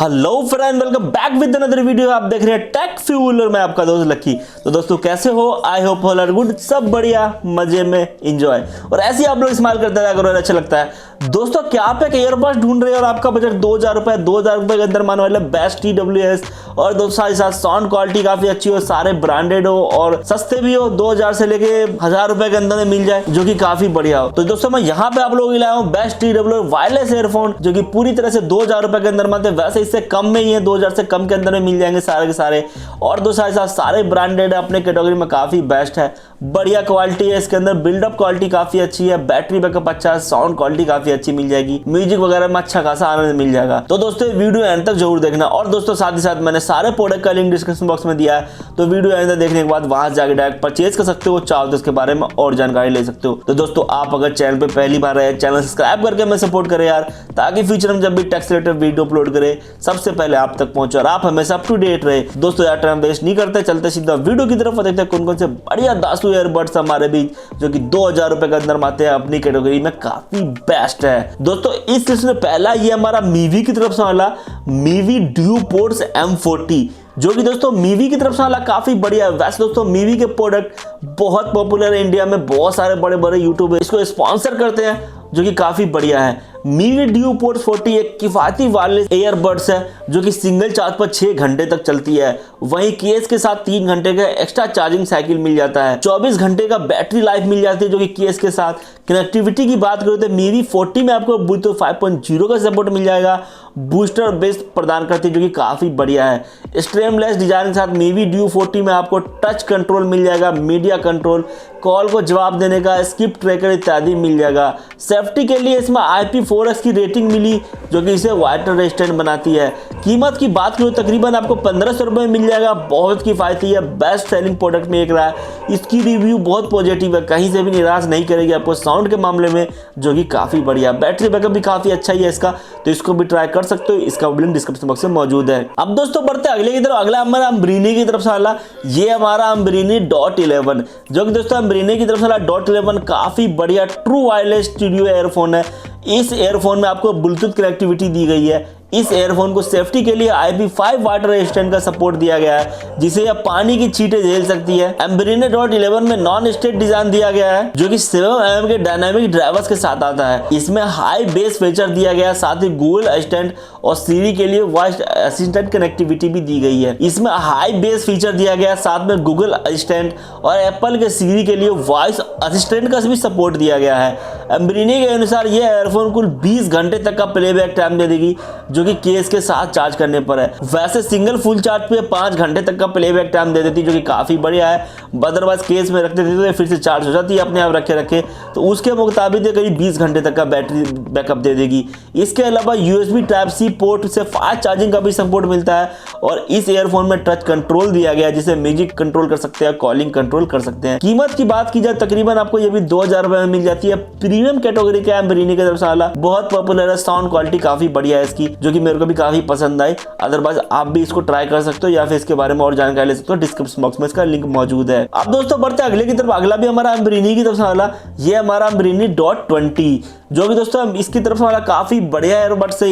Hello friend, welcome back with another video. आप देख रहे हैं टेक फ्यूल और मैं आपका दोस्त लक्की। तो दोस्तों कैसे हो? I hope all are good, सब बढ़िया, मजे में एंजॉय। और ऐसे ही आप लोग इस्तेमाल करते रहा करो, अच्छा लगता है। दोस्तों क्या आप एक ईयरबड्स ढूंढ रहे हैं और आपका बजट 2000 रुपए के अंदर मानने वाले बेस्ट TWS और दोस्तों साथ साउंड क्वालिटी काफी अच्छी हो, सारे ब्रांडेड हो और सस्ते भी हो, 2000 से लेके 1000 रुपए के अंदर में मिल जाए, जो कि काफी बढ़िया हो। तो दोस्तों मैं यहाँ पे आप लोगों के लाया हूँ बेस्ट TWS वायरलेस ईयरफोन, जो कि पूरी तरह से 2000 रुपए के अंदर मिलते हैं। वैसे इससे कम में ही है, 2000 से कम के अंदर में मिल जाएंगे सारे के सारे। और दोस्तों साथ सारे ब्रांडेड अपने कैटेगरी में काफी बेस्ट है, बढ़िया क्वालिटी है इसके अंदर, बिल्डअप क्वालिटी काफी अच्छी है, बैटरी बैकअप अच्छा है, साउंड क्वालिटी काफी अच्छी मिल जाएगी, म्यूजिक वगैरह में अच्छा खासा आनंद मिल जाएगा। तो दोस्तों वीडियो एंड तक जरूर देखना। और दोस्तों साथ ही साथ मैंने सारे प्रोडक्ट का लिंक डिस्क्रिप्शन बॉक्स में दिया है, तो वीडियो एंड तक देखने के बाद वहां जाकर डायरेक्ट परचेज कर सकते हो, चाहो तो इसके बारे में और जानकारी ले सकते हो। तो दोस्तों आप अगर चैनल पे पहली बार आए, चैनल सब्सक्राइब करके मैं सपोर्ट करें यार, ताकि फ्यूचर में जब भी टेक रिलेटेड वीडियो अपलोड करे सबसे पहले आप तक पहुंचे और आप हमेशा अप टू डेट रहे। दोस्तों यार टाइम वेस्ट नहीं करते, चलते सीधा वीडियो की तरफ देखते हैं कौन कौन से बढ़िया दासू ईयरबड्स हमारे बीच, जो कि 2000 रुपए के अंदर आते हैं, अपनी कैटेगरी में काफी बेस्ट है। दोस्तों इस लिस्ट में पहला ये हमारा मीवी की तरफ से वाला मीवी ड्यू पोर्ट्स M40, जो कि दोस्तों मीवी की तरफ से वाला काफी बढ़िया है। वैसे दोस्तों मीवी के प्रोडक्ट बहुत पॉपुलर है इंडिया में, बहुत सारे बड़े बड़े यूट्यूबर इसको स्पॉन्सर करते हैं, जो कि काफी बढ़िया है। मीवी ड्यू पोर्ट्स 40 एक किफायती वायरलेस ईयरबड्स है, जो कि सिंगल चार्ज पर 6 घंटे तक चलती है। वहीं केस के साथ 3 घंटे का एक्स्ट्रा चार्जिंग साइकिल मिल जाता है, 24 घंटे का बैटरी लाइफ मिल जाती है, जो कि केस के साथ। कनेक्टिविटी की बात करें तो मीवी 40 में आपको ब्लूटूथ 5.0 का सपोर्ट मिल जाएगा, बूस्टर बेस प्रदान करती है, जो कि काफी बढ़िया है। स्ट्रेमलेस डिजाइन के साथ मीवी ड्यू 40 में आपको टच कंट्रोल मिल जाएगा, मीडिया कंट्रोल, कॉल को जवाब देने का, स्किप ट्रैकर इत्यादि मिल जाएगा। सेफ्टी के लिए इसमें IP4X की रेटिंग मिली, जो कि इसे वाटर रेजिस्टेंट बनाती है। कीमत की बात करूँ तकरीबन आपको 1500 रुपए में मिल जाएगा, बहुत किफायती है, बेस्ट सेलिंग प्रोडक्ट में एक रहा है। इसकी रिव्यू बहुत पॉजिटिव है, कहीं से भी निराश नहीं करेगी आपको साउंड के मामले में, जो कि काफी बढ़िया। बैटरी बैकअप भी काफी अच्छा ही है इसका, तो इसको भी ट्राई कर सकते हो, इसका लिंक डिस्क्रिप्शन बॉक्स में मौजूद है। अब दोस्तों बढ़ते अगले की तरफ। अगला हमारा अम्ब्रेने की तरफ से वाला, ये हमारा अम्ब्रेने डॉट 11, जो कि दोस्तों अम्ब्रेने की तरफ से वाला डॉट 11 काफी बढ़िया ट्रू वायरलेस स्टूडियो एयरफोन है। इस एयरफोन में आपको ब्लूटूथ कनेक्टिविटी दी गई है। इस एयरफोन को सेफ्टी के लिए IP5 वाटर रेजिस्टेंट का सपोर्ट दिया गया है, जिसे यह पानी की छींटे झेल सकती है। अम्ब्रेने डॉट 11 में नॉन स्टेट डिजाइन दिया गया है, जो कि 7mm के डायनामिक ड्राइवर्स के साथ आता है। इसमें हाई बेस फीचर दिया गया है, साथ ही गूगल असिस्टेंट और सीरी के लिए वॉइस असिस्टेंट कनेक्टिविटी भी दी गई है। इसमें हाई बेस फीचर दिया गया है, साथ में गूगल असिस्टेंट और एप्पल के सीरी के लिए वॉइस असिस्टेंट का भी सपोर्ट दिया गया है। अम्ब्रेने के अनुसार यह एयरफोन कुल 20 घंटे तक का प्लेबैक टाइम दे देगी, जो कि केस के साथ चार्ज करने पर है। वैसे सिंगल फुल चार्ज पे 5 घंटे तक का प्लेबैक टाइम दे देती है, जो कि काफी बढ़िया है। अदरवाइज केस में रखते थे तो फिर से चार्ज हो जाती है अपने आप रखे तो उसके मुताबिक ये करीब 20 घंटे तक का बैटरी बैकअप दे देगी। इसके अलावा USB Type-C पोर्ट से फास्ट चार्जिंग का भी सपोर्ट मिलता है और इस ईयरफोन में टच कंट्रोल दिया गया है, जिसे म्यूजिक कंट्रोल कर सकते हैं, कॉलिंग कंट्रोल कर सकते हैं। कीमत की बात की जाए तकरीबन आपको ये भी 2000 रुपए में मिल जाती है। प्रीमियम कैटेगरी का अम्ब्रेने की तरफ से वाला बहुत पॉपुलर है, साउंड क्वालिटी काफी बढ़िया है इसकी, जो कि मेरे को भी काफी पसंद आई। अदरवाइज आप भी इसको ट्राई कर सकते हो या फिर इसके बारे में और जानकारी ले सकते हो, डिस्क्रिप्शन बॉक्स में इसका लिंक मौजूद है। अब दोस्तों बढ़ते अगले की तरफ। अगला भी हमारा अम्ब्रेने की तरफ से वाला, ये हमारा अम्ब्रेने डॉट 20, जो कि दोस्तों इसकी तरफ से वाला काफी बढ़िया एयरबड्स है।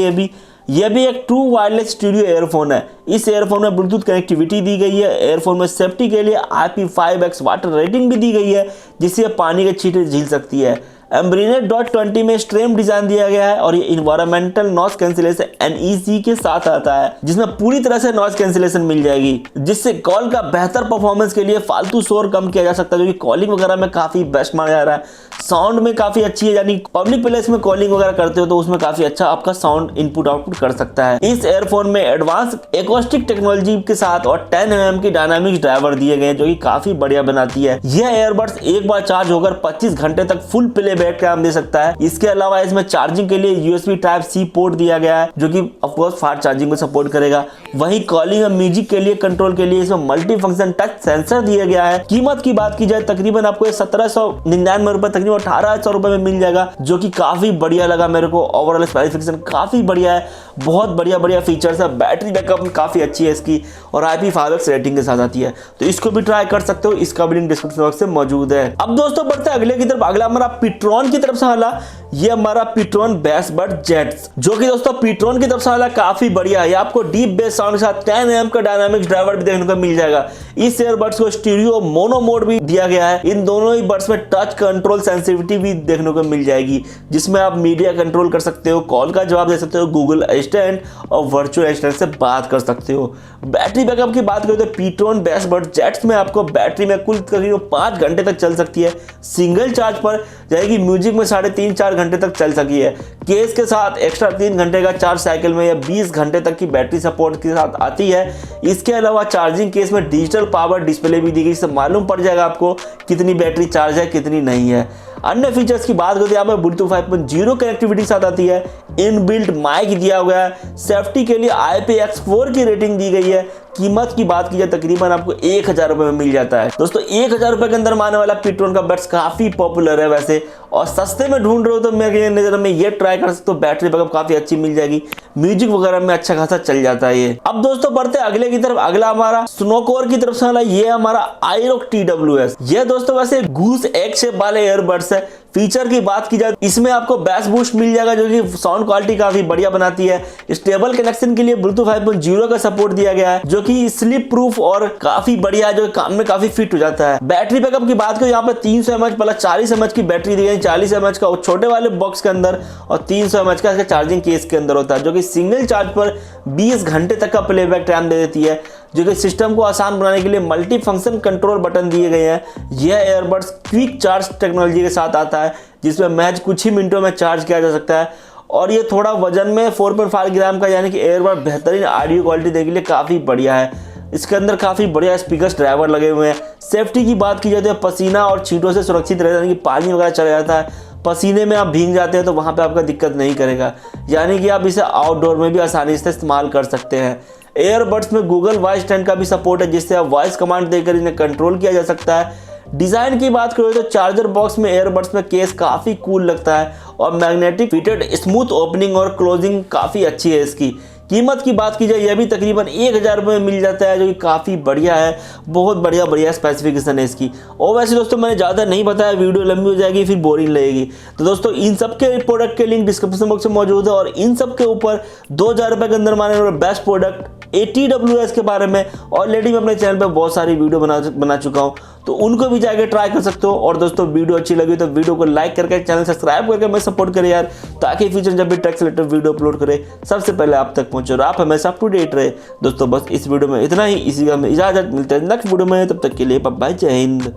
यह भी एक ट्रू वायरलेस स्टूडियो एयरफोन है। इस एयरफोन में ब्लूटूथ कनेक्टिविटी दी गई है। एयरफोन में सेफ्टी के लिए IP5X वाटर रेटिंग भी दी गई है, जिससे पानी के छींटे झील सकती है। अम्ब्रेने डॉट 20 में स्ट्रेम डिजाइन दिया गया है और ये इन्वायरमेंटल नॉइस कैंसिलेशन NEC के साथ आता है, जिसमें पूरी तरह से नॉइस कैंसिलेशन मिल जाएगी, जिससे कॉल का बेहतर परफॉर्मेंस के लिए फालतू शोर कम किया जा सकता है, जो कि कॉलिंग वगैरह में काफी बेस्ट माना जा रहा है। साउंड में काफी अच्छी है, यानी पब्लिक प्लेस में कॉलिंग वगैरह करते हो तो उसमें काफी अच्छा आपका साउंड इनपुट आउटपुट कर सकता है। इस एयरफोन में एडवांस एकॉस्टिक टेक्नोलॉजी के साथ और 10mm की डायनामिक ड्राइवर दिए गए हैं, जो कि काफी बढ़िया बनाती है। यह एयरबड्स एक बार चार्ज होकर 25 घंटे तक फुल प्लेबैक काम दे सकता है। इसके अलावा इसमें चार्जिंग के लिए USB Type-C पोर्ट दिया गया है, जो कि ऑफ कोर्स फास्ट चार्जिंग को सपोर्ट करेगा। वहीं कॉलिंग और म्यूजिक के लिए कंट्रोल के लिए इसमें मल्टी फंक्शन टच सेंसर दिया गया है। कीमत की बात की जाए तकरीबन आपको 1799 रुपए तकरीबन 1800 रुपए में मिल जाएगा, जो कि काफी बढ़िया लगा मेरे को। ओवरऑल स्पेसिफिकेशन काफी बढ़िया है, बहुत बढ़िया फीचर्स है। बैटरी बैकअप काफी अच्छी है इसकी और IP5X रेटिंग के साथ आती है, तो इसको भी ट्राई कर सकते हो, इसका भी लिंक डिस्क्रिप्शन बॉक्स में मौजूद है। अब दोस्तों बढ़ते हैं अगले की तरफ। अगला हमारा pTron की तरफ से वाला, ये हमारा pTron Bassbuds Jets, जो कि दोस्तों pTron की तरफ से वाला काफी बढ़िया है। आपको डीप बेस साउंड के साथ 10 एम का डायनामिक्स ड्राइवर भी देखने को मिल जाएगा। इस ईयरबड्स को स्टीरियो मोनो मोड भी दिया गया है। इन दोनों ही बड्स में टच कंट्रोल सेंसिटिविटी भी देखने को मिल जाएगी, जिसमें आप मीडिया कंट्रोल कर सकते हो, कॉल का जवाब दे सकते हो, गूगल असिस्टेंट और वर्चुअल असिस्टेंट से बात कर सकते हो। बैटरी बैकअप की बात करें तो pTron Bassbuds Jets में आपको बैटरी में कुल करीब 5 घंटे तक चल सकती है। सिंगल चार्ज पर जाएगी म्यूजिक में 3.5-4 घंटे तक चल सकी है। केस के साथ एक्स्ट्रा 3 घंटे का चार्ज साइकिल में या 20 घंटे तक की बैटरी सपोर्ट के साथ आती है। इसके अलावा चार्जिंग केस में डिजिटल पावर डिस्प्ले भी दी गई, इससे मालूम पड़ जाएगा आपको कितनी बैटरी चार्ज है कितनी नहीं है। अन्य फीचर्स की बात करते हैं, यहाँ पर ब्लूटूथ 5.0 कनेक्टिविटी के साथ आती है। इनबिल्ट माइक दिया हुआ है। सेफ्टी के लिए IPX4 की रेटिंग दी गई है। कीमत की बात की जाए तकरीबन आपको 1000 रुपए में मिल जाता है। दोस्तों 1000 रुपए के अंदर आने वाला pTron का बड्स काफी पॉपुलर है वैसे, और सस्ते में ढूंढ रहे हो तो मेरे नजर में ये ट्राई कर सकते हो। बैटरी बैकअप काफी अच्छी मिल जाएगी, म्यूजिक वगैरह में अच्छा खासा चल जाता है ये। अब दोस्तों बढ़ते अगले की तरफ। अगला हमारा स्नोकोर की तरफ से वाला ये हमारा iRock TWS। ये दोस्तों वैसे गूस एग शेप वाले ईयरबड्स है। फीचर की बात की जाए इसमें आपको बैस बूस्ट मिल जाएगा, जो कि साउंड क्वालिटी काफी बढ़िया बनाती है। स्टेबल कनेक्शन के लिए ब्लूटूथ 5.0 का सपोर्ट दिया गया है, जो कि स्लिप प्रूफ और काफी बढ़िया है, जो काम में काफी फिट हो जाता है। बैटरी बैकअप की बात करें यहाँ पर 300 mAh प्लस 40 mAh की बैटरी दी गई। 40 mAh का छोटे वाले बॉक्स के अंदर और 300 mAh का चार्जिंग केस के अंदर होता है, जो कि सिंगल चार्ज पर 20 घंटे तक का प्लेबैक टाइम दे देती है। जो कि सिस्टम को आसान बनाने के लिए मल्टी फंक्शन कंट्रोल बटन दिए गए हैं। यह ईयरबड्स क्विक चार्ज टेक्नोलॉजी के साथ आता है, जिसमें महज कुछ ही मिनटों में चार्ज किया जा सकता है। और ये थोड़ा वजन में 4.5 ग्राम का, यानी कि ईयरबड बेहतरीन ऑडियो क्वालिटी देने के लिए काफ़ी बढ़िया है। इसके अंदर काफ़ी बढ़िया स्पीकर्स ड्राइवर लगे हुए हैं। सेफ्टी की बात की जाए तो पसीना और छींटों से सुरक्षित रहता है, यानी कि पानी वगैरह चला जाता है, पसीने में आप भीग जाते हैं तो वहाँ पे आपका दिक्कत नहीं करेगा, यानी कि आप इसे आउटडोर में भी आसानी से इस्तेमाल कर सकते हैं। एयरबड्स में गूगल वॉइस असिस्टेंट का भी सपोर्ट है, जिससे आप वॉइस कमांड देकर इन्हें कंट्रोल किया जा सकता है। डिज़ाइन की बात करें तो चार्जर बॉक्स में एयरबड्स में केस काफ़ी कूल लगता है और मैग्नेटिक फिटेड स्मूथ ओपनिंग और क्लोजिंग काफ़ी अच्छी है इसकी। कीमत की बात की जाए यह भी तकरीबन 1000 रुपये में मिल जाता है, जो कि काफ़ी बढ़िया है। बहुत बढ़िया स्पेसिफिकेशन है इसकी। और वैसे दोस्तों मैंने ज़्यादा नहीं बताया, वीडियो लंबी हो जाएगी फिर बोरिंग लगेगी। तो दोस्तों इन सब के प्रोडक्ट के लिंक डिस्क्रिप्शन बॉक्स में मौजूद है, और इन सब के ऊपर 2000 रुपये के अंदर माने वाला बेस्ट प्रोडक्ट ATWS के बारे में ऑलरेडी मैं अपने चैनल पे बहुत सारी वीडियो बना चुका हूँ, तो उनको भी जाके ट्राई कर सकते हो। और दोस्तों वीडियो अच्छी लगी तो वीडियो को लाइक करके चैनल सब्सक्राइब करके मैं सपोर्ट करें यार, ताकि फ्यूचर जब भी टेक से रिलेटेड वीडियो अपलोड करे सबसे पहले आप तक पहुंचे और आप हमेशा अप टू डेट रहे। दोस्तों बस इस वीडियो में इतना ही, इसी का हमें इजाजत, मिलते हैं नेक्स्ट वीडियो में, तब तक के लिए बाय, जय हिंद।